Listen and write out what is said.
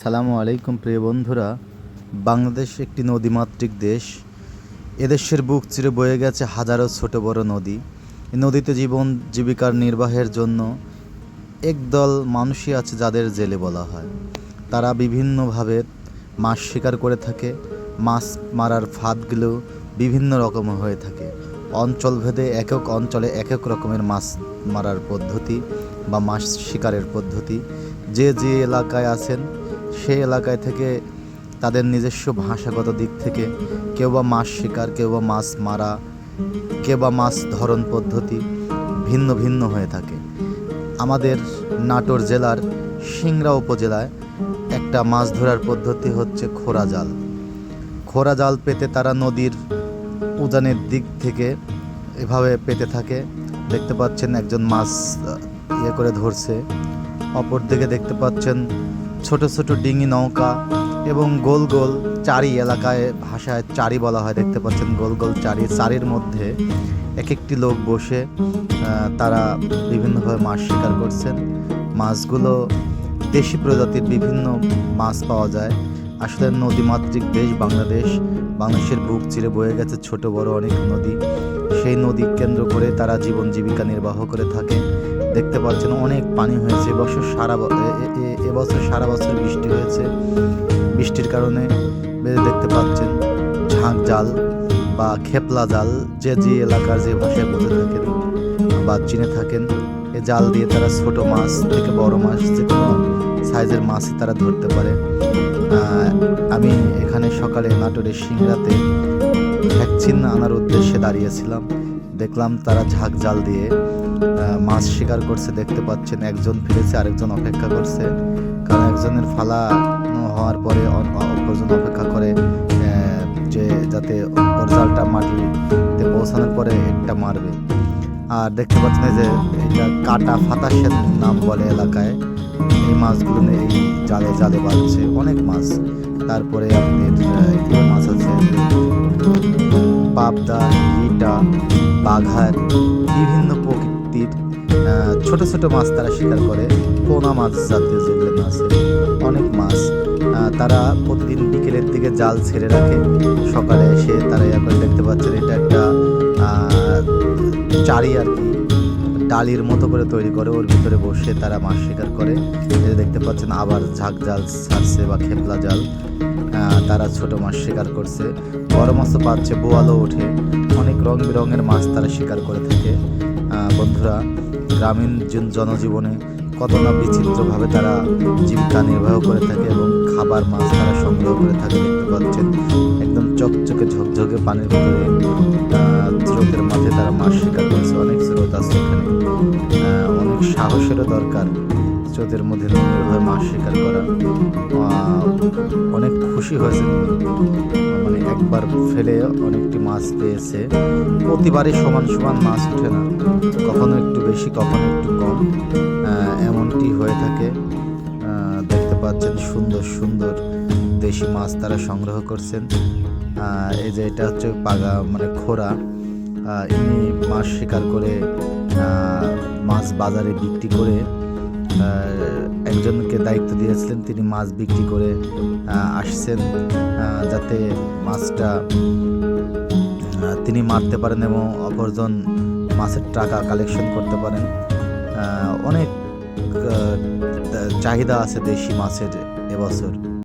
সালামু আলাইকুম প্রিয় বন্ধুরা। বাংলাদেশ একটি নদীমাতৃক দেশ। এদেশের বুক চিরে বয়ে গেছে হাজারো ছোট বড় নদী। এই নদীতে জীবন জীবিকার নির্বাহের জন্য একদল মানুষই আছে যাদের জেলে বলা হয়। তারা বিভিন্নভাবে মাছ শিকার করে থাকে। মাছ মারার ফাঁদগুলো বিভিন্ন রকম হয়ে থাকে। অঞ্চলভেদে একক অঞ্চলে একক রকমের মাছ মারার পদ্ধতি বা মাছ শিকারের পদ্ধতি। যে যে এলাকায় আছেন সেই এলাকায় থেকে তাদের নিজস্ব ভাষাগত দিক থেকে কেউ বা মাছ শিকার, কেউ বা মাছ মারা, কেউ বা মাছ ধরন পদ্ধতি ভিন্ন ভিন্ন হয়ে থাকে। আমাদের নাটোর জেলার সিংড়া উপজেলায় একটা মাছ ধরার পদ্ধতি হচ্ছে খোরা জাল। খোরা জাল পেতে তারা নদীর উজানের দিক থেকে এভাবে পেতে থাকে। দেখতে পাচ্ছেন একজন মাছ করে ধরছে, অপর দিকে দেখতে পাচ্ছেন ছোট ছোট ডিঙি নৌকা এবং গোল গোল চারি, এলাকায় ভাষায় চারি বলা হয়। দেখতে পাচ্ছেন গোল গোল চারি, চারির মধ্যে এক একটি লোক বসে তারা বিভিন্নভাবে মাছ শিকার করছেন। মাছগুলো দেশি প্রজাতির বিভিন্ন মাছ পাওয়া যায়। আসলে নদীমাতৃক দেশ বাংলাদেশ। বাংলাদেশের বুক চিরে বয়ে গেছে ছোট বড় অনেক নদী। সেই নদী কেন্দ্র করে তারা জীবন জীবিকা নির্বাহ করে থাকে। দেখতে পাচ্ছেন অনেক পানি হয়েছে এবছর সারা বছর বৃষ্টি হয়েছে। বৃষ্টির কারণে দেখতে পাচ্ছেন ঝাঁক জাল বা খেপলা জাল, যে যে এলাকার যে ভাষায় বুঝে থাকেন বা চিনে থাকেন, এ জাল দিয়ে তারা ছোট মাছ থেকে বড় মাছ যে কোনো সাইজের মাছই তারা ধরতে পারে। আমি এখানে সকালে নাটোরের সিংড়াতে ভ্যাকসিন আনার উদ্দেশ্যে দাঁড়িয়েছিলাম। দেখলাম তারা ঝাঁক জাল দিয়ে মাছ শিকার করছে। দেখতে পাচ্ছেন একজন ফিরেছে, আরেকজন অপেক্ষা করছে, কারণ একজনের ফালা হওয়ার পরে অপরজন অপেক্ষা করে যে যাতে ওর জালটা মাটিতে পৌঁছানোর পরে একটা মারবে। আর দেখতে পাচ্ছেন যে এটা কাটা ফাতাসের নাম বলে এলাকায়। এই মাছগুলো এই জালে জালে বাঁধছে অনেক মাছ। তারপরে আপনার এখানে মাছ আছে পাবদা, ইটা, বাঘার, বিভিন্ন প্রকৃতির ছোট ছোট মাছ তারা শিকার করে। পোনা মাছ জাতীয় যেগুলো মাছ, অনেক মাছ তারা প্রতিদিন বিকেলের দিকে জাল ছেড়ে রাখে। সকালে এসে তারা এখন দেখতে পাচ্ছেন এটা একটা চারি আর কি, ডালির মতো করে তৈরি করে, ওর ভিতরে বসে তারা মাছ শিকার করে। দেখতে পাচ্ছেন আবার ঝাঁক জাল ছাড়ছে বা খেপলা জাল, তারা ছোট মাছ শিকার করছে। বড় মাছও পাচ্ছে, বোয়ালও ওঠে, অনেক রং বেরঙের মাছ তারা শিকার করে থাকে। বন্ধুরা, গ্রামীণ জনজীবনে কত না বিচিত্রভাবে তারা জীবিকা নির্বাহ করে থাকে এবং খাবার মাছ তারা সংগ্রহ করে থাকে। দেখতে পাচ্ছেন একদম চকচকে ঝকঝকে পানির ভিতরে স্রোতের মাঝে তারা মাছ শিকার করছে। অনেক স্রোত আছে এখানে, অনেক সাহসেরও দরকার স্রোতের মধ্যে নির্ভয় মাছ শিকার করা। অনেক খুশি হয়েছেন, মানে একবার ফেলে অনেকটি মাছ পেয়েছে। প্রতিবারই সমান সমান মাছ ওঠে না, কখনো একটু বেশি কখনো একটু কম, এমনটি হয়ে থাকে। দেখতে পাচ্ছেন সুন্দর সুন্দর দেশি মাছ তারা সংগ্রহ করছেন। এই যে এটা হচ্ছে পাগা মানে খোরা, ইনি মাছ শিকার করে মাছ বাজারে বিক্রি করে একজনকে দায়িত্ব দিয়েছিলেন, তিনি মাছ বিক্রি করে আসছেন যাতে মাছটা তিনি মারতে পারেন এবং অপরজন মাছের টাকা কালেকশন করতে পারেন। অনেক চাহিদা আছে দেশি মাছের এবছর।